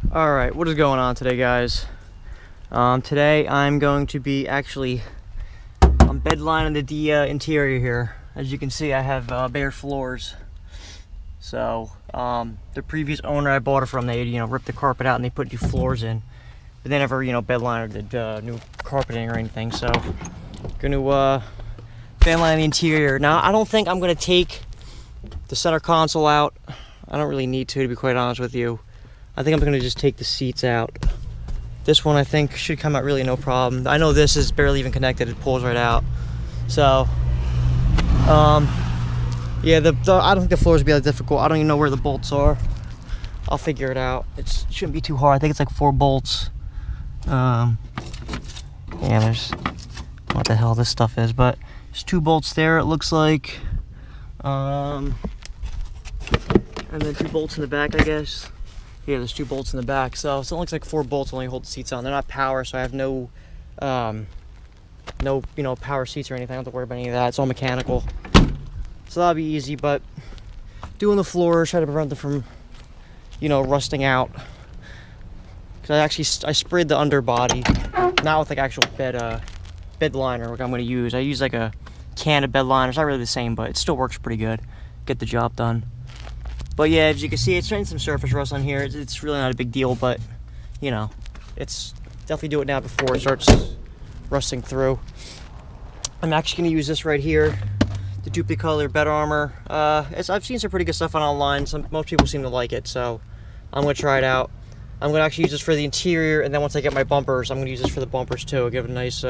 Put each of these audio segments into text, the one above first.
Alright, what is going on today, guys? Today I'm going to be I'm bedlining the interior here. As you can see, I have bare floors. So, the previous owner I bought it from, they ripped the carpet out and they put new floors in. But they never, bedlined or did new carpeting or anything. So, gonna bedline the interior. Now, I don't think I'm gonna take the center console out. I don't really need to be quite honest with you. I think I'm gonna just take the seats out. This one I think should come out really no problem. I know this is barely even connected, it pulls right out. So, yeah, I don't think the floors will be that difficult. I don't even know where the bolts are. I'll figure it out. It shouldn't be too hard. I think it's like 4 bolts. Yeah, there's what the hell this stuff is, but there's 2 bolts there, it looks like. And then 2 bolts in the back, I guess. Yeah, there's 2 bolts in the back. So it looks like 4 bolts only hold the seats on. They're not power, so I have no power seats or anything. I don't have to worry about any of that. It's all mechanical. So that'll be easy, but doing the floors, try to prevent them from, rusting out. Because I sprayed the underbody, not with like actual bed liner, like I'm going to use. I use like a can of bed liner. It's not really the same, but it still works pretty good. Get the job done. But yeah, as you can see, it's starting some surface rust on here. It's really not a big deal, but it's definitely do it now before it starts rusting through. I'm actually going to use this right here, the Duplicolor Bed Armor. I've seen some pretty good stuff online. Most people seem to like it, so I'm going to try it out. I'm going to actually use this for the interior, and then once I get my bumpers, I'm going to use this for the bumpers too. Give it a nice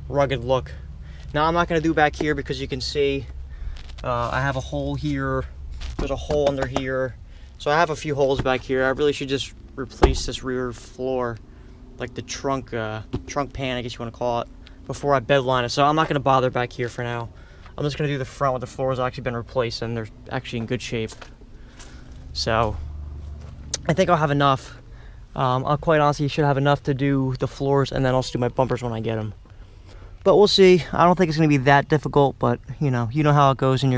rugged look. Now I'm not going to do back here because you can see I have a hole here. There's a hole under here, so I have a few holes back here. I really should just replace this rear floor, like the trunk pan, I guess you want to call it, before I bedline it. So I'm not going to bother back here for now. I'm just going to do the front where the floors have actually been replaced and they're actually in good shape. So I think I'll have enough. I'll quite honestly should have enough to do the floors, and then I'll do my bumpers when I get them. But we'll see. I don't think it's going to be that difficult, but you know how it goes when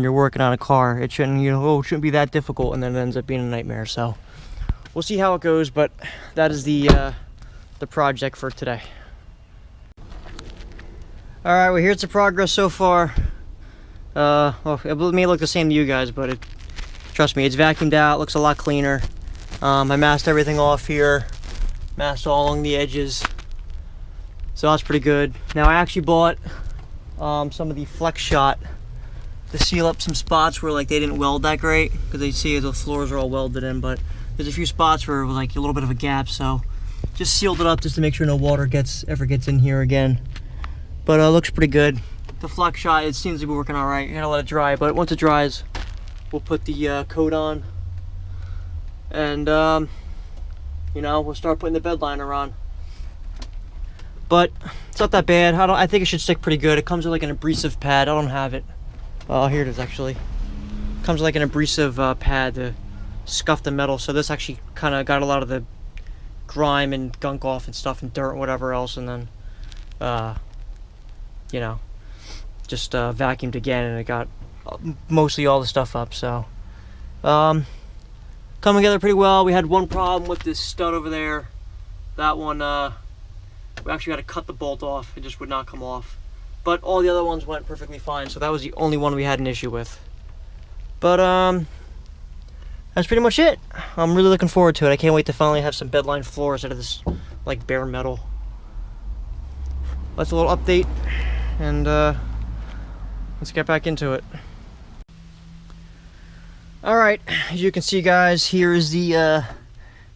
you're working on a car. It shouldn't, it shouldn't be that difficult, and then it ends up being a nightmare. So we'll see how it goes, but that is the project for today. All right, well, here's the progress so far. Well, it may look the same to you guys, but trust me, it's vacuumed out, looks a lot cleaner. I masked everything off here, masked all along the edges, so that's pretty good. Now I actually bought some of the Flex Shot to seal up some spots where like they didn't weld that great, because they see the floors are all welded in, but there's a few spots where it was like a little bit of a gap, so just sealed it up just to make sure no water ever gets in here again. But it looks pretty good. The Flex Shot, it seems to be working all right. You gotta let it dry, but once it dries, we'll put the coat on, and we'll start putting the bed liner on. But it's not that bad. I think it should stick pretty good. It comes with like an abrasive pad. I don't have it. Oh, here it is actually. It comes with like an abrasive pad to scuff the metal. So this actually kind of got a lot of the grime and gunk off and stuff and dirt and whatever else, and then just vacuumed again, and it got mostly all the stuff up. So coming together pretty well. We had one problem with this stud over there. That one we actually got to cut the bolt off. It just would not come off. But all the other ones went perfectly fine, so that was the only one we had an issue with. But that's pretty much it. I'm really looking forward to it. I can't wait to finally have some bedline floors out of this like bare metal. That's a little update, and let's get back into it. Alright, as you can see, guys, here is the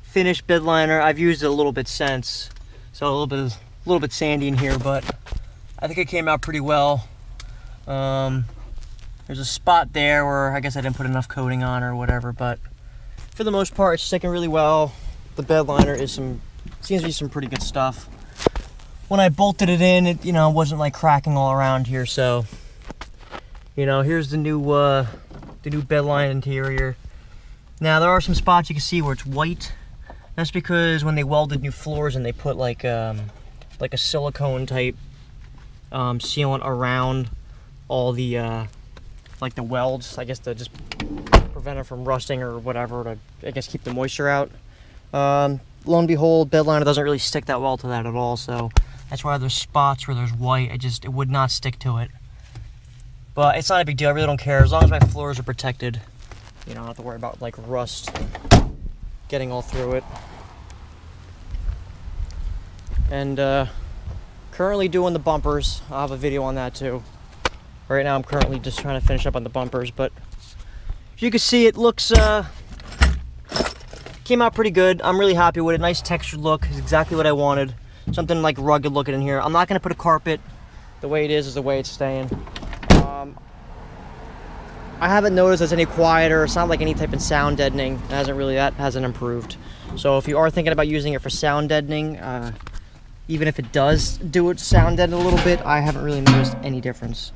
finished bed liner. I've used it a little bit since, so a little bit sandy in here, but I think it came out pretty well. There's a spot there where I guess I didn't put enough coating on or whatever, but for the most part, it's sticking really well. The bed liner seems to be some pretty good stuff. When I bolted it in, it wasn't like cracking all around here. So here's the new bed line interior. Now there are some spots you can see where it's white. That's because when they welded new floors and they put like a silicone type sealant around all the like the welds, I guess, to just prevent prevent it from rusting or whatever, to, I guess, keep the moisture out. Lo and behold, bed liner doesn't really stick that well to that at all, so that's why there's spots where there's white. It would not stick to it. But it's not a big deal, I really don't care. As long as my floors are protected, you know, I don't have to worry about like rust getting all through it. And currently doing the bumpers. I'll have a video on that too. Right now I'm currently just trying to finish up on the bumpers, but as you can see, it looks came out pretty good. I'm really happy with it. Nice textured look, is exactly what I wanted. Something like rugged looking in here. I'm not gonna put a carpet. The way it is the way it's staying. I haven't noticed there's any quieter. It's not like any type of sound deadening. That hasn't improved. So if you are thinking about using it for sound deadening, even if it does do it sound deaden a little bit, I haven't really noticed any difference.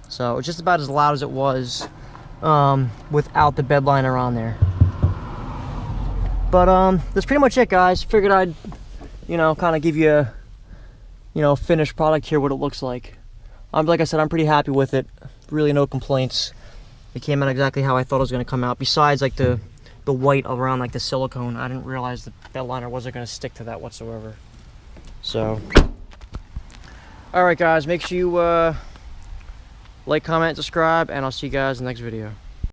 So it's just about as loud as it was without the bed liner on there. But that's pretty much it, guys. Figured I'd, you know, kind of give you a, you know, finished product here, what it looks like. Like I said, I'm pretty happy with it. Really no complaints. It came out exactly how I thought it was going to come out. Besides like the white around like the silicone, I didn't realize the bed liner wasn't going to stick to that whatsoever. So, all right, guys, make sure you like, comment, subscribe, and I'll see you guys in the next video.